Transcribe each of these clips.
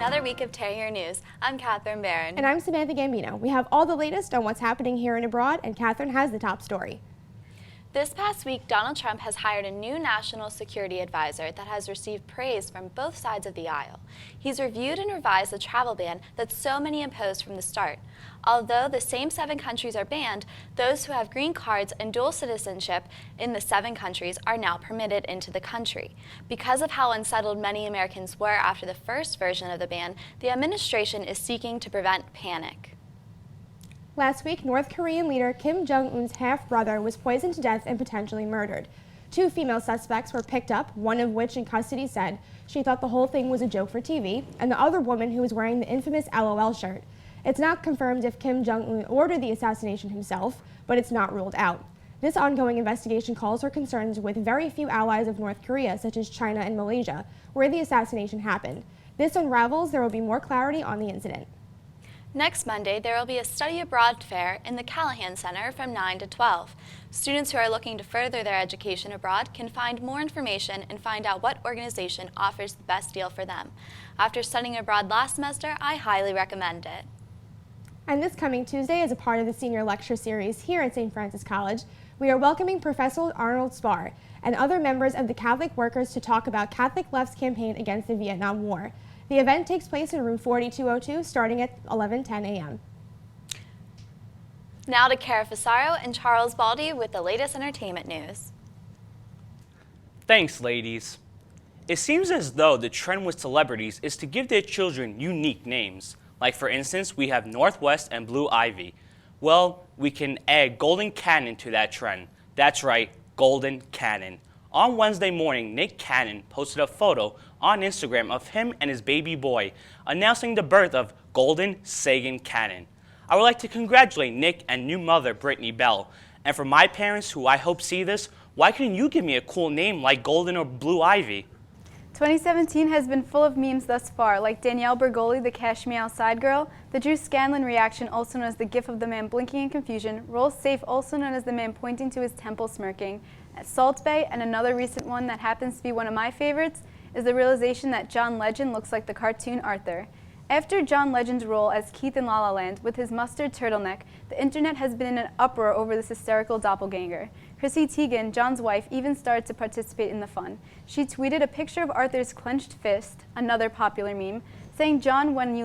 another week of Terrier News. I'm Catherine Barron. And I'm Samantha Gambino. We have all the latest on what's happening here and abroad, and Catherine has the top story. This past week, Donald Trump has hired a new national security advisor that has received praise from both sides of the aisle. He's reviewed and revised the travel ban that so many imposed from the start. Although the same 7 countries are banned, those who have green cards and dual citizenship in the 7 countries are now permitted into the country. Because of how unsettled many Americans were after the first version of the ban, the administration is seeking to prevent panic. Last week, North Korean leader Kim Jong-un's half-brother was poisoned to death and potentially murdered. 2 female suspects were picked up, one of which in custody said she thought the whole thing was a joke for TV, and the other woman who was wearing the infamous LOL shirt. It's not confirmed if Kim Jong-un ordered the assassination himself, but it's not ruled out. This ongoing investigation calls for concerns with very few allies of North Korea, such as China and Malaysia, where the assassination happened. This unravels, there will be more clarity on the incident. Next Monday, there will be a study abroad fair in the Callahan Center from 9 to 12. Students who are looking to further their education abroad can find more information and find out what organization offers the best deal for them. After studying abroad last semester, I highly recommend it. And this coming Tuesday, as a part of the senior lecture series here at St. Francis College, we are welcoming Professor Arnold Spar and other members of the Catholic Workers to talk about Catholic Left's campaign against the Vietnam War. The event takes place in room 4202 starting at 11:10 a.m. Now to Cara Fasaro and Charles Baldy with the latest entertainment news. Thanks, ladies. It seems as though the trend with celebrities is to give their children unique names. Like for instance, we have Northwest and Blue Ivy. Well, we can add Golden Cannon to that trend. That's right, Golden Cannon. On Wednesday morning, Nick Cannon posted a photo on Instagram of him and his baby boy, announcing the birth of Golden Sagan Cannon. I would like to congratulate Nick and new mother Brittany Bell. And for my parents who I hope see this, why couldn't you give me a cool name like Golden or Blue Ivy? 2017 has been full of memes thus far, like Danielle Bergoli, the Cash Me Outside girl, the Drew Scanlon reaction, also known as the gif of the man blinking in confusion, Roll Safe, also known as the man pointing to his temple smirking, at Salt Bay, and another recent one that happens to be one of my favorites is the realization that John Legend looks like the cartoon Arthur. After John Legend's role as Keith in La La Land with his mustard turtleneck, the internet has been in an uproar over this hysterical doppelganger. Chrissy Teigen, John's wife, even started to participate in the fun. She tweeted a picture of Arthur's clenched fist, another popular meme, saying, "John, when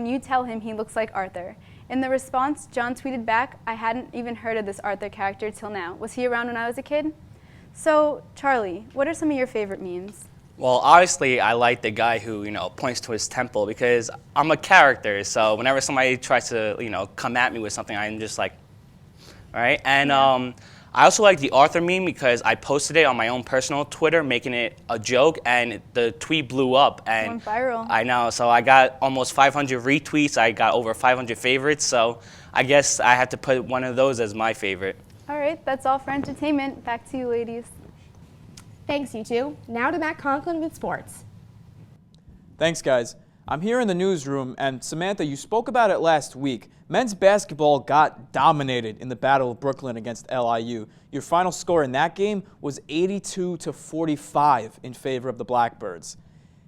you tell him he looks like Arthur." In the response, John tweeted back, "I hadn't even heard of this Arthur character till now. Was he around when I was a kid?" So, Charlie, what are some of your favorite memes? Well, obviously, I like the guy who, points to his temple because I'm a character. So whenever somebody tries to, come at me with something, I'm just like, all right. And I also like the Arthur meme because I posted it on my own personal Twitter, making it a joke, and the tweet blew up. And went viral. I know. So I got almost 500 retweets. I got over 500 favorites. So I guess I have to put one of those as my favorite. All right, that's all for entertainment. Back to you, ladies. Thanks, you two. Now to Matt Conklin with sports. Thanks, guys. I'm here in the newsroom, and Samantha, you spoke about it last week. Men's basketball got dominated in the Battle of Brooklyn against LIU. Your final score in that game was 82-45 in favor of the Blackbirds.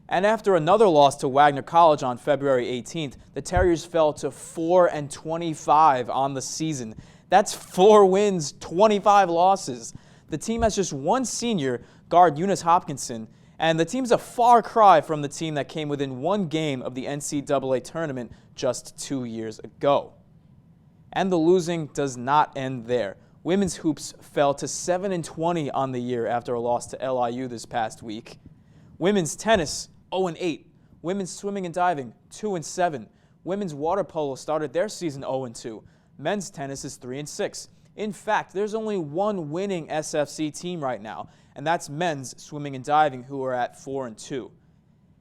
And after another loss to Wagner College on February 18th, the Terriers fell to 4-25 on the season. That's 4 wins, 25 losses. The team has just one senior, guard Eunice Hopkinson, and the team's a far cry from the team that came within 1 game of the NCAA tournament just 2 years ago. And the losing does not end there. Women's hoops fell to 7-20 on the year after a loss to LIU this past week. Women's tennis, 0-8. Women's swimming and diving, 2-7. Women's water polo started their season 0-2. Men's tennis is 3-6. In fact, there's only one winning SFC team right now, and that's men's swimming and diving, who are at 4-2.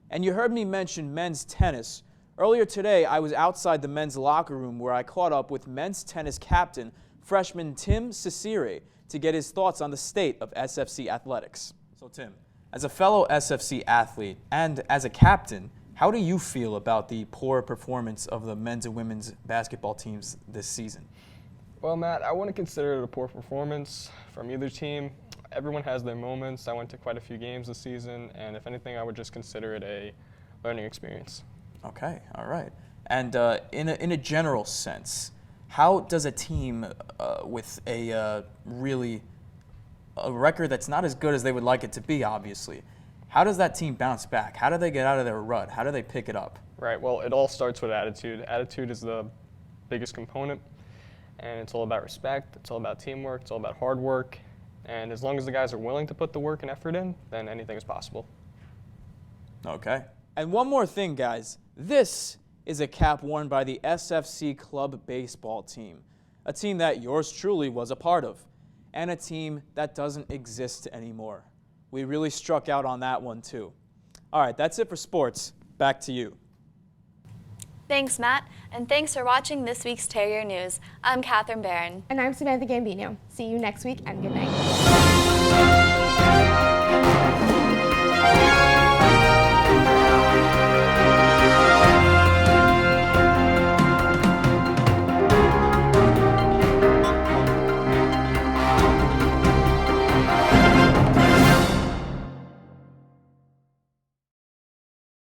And you heard me mention men's tennis. Earlier today, I was outside the men's locker room where I caught up with men's tennis captain, freshman Tim Cicere, to get his thoughts on the state of SFC athletics. So Tim, as a fellow SFC athlete and as a captain, how do you feel about the poor performance of the men's and women's basketball teams this season? Well, Matt, I wouldn't consider it a poor performance from either team. Everyone has their moments. I went to quite a few games this season, and if anything, I would just consider it a learning experience. Okay, all right. And in a general sense, how does a team with a record that's not as good as they would like it to be, obviously, how does that team bounce back? How do they get out of their rut? How do they pick it up? Right, well, it all starts with attitude. Attitude is the biggest component, and it's all about respect, it's all about teamwork, it's all about hard work, and as long as the guys are willing to put the work and effort in, then anything is possible. Okay. And one more thing, guys. This is a cap worn by the SFC Club baseball team, a team that yours truly was a part of, and a team that doesn't exist anymore. We really struck out on that one, too. All right, that's it for sports. Back to you. Thanks, Matt, and thanks for watching this week's Terrier News. I'm Catherine Barron. And I'm Samantha Gambino. See you next week, and good night.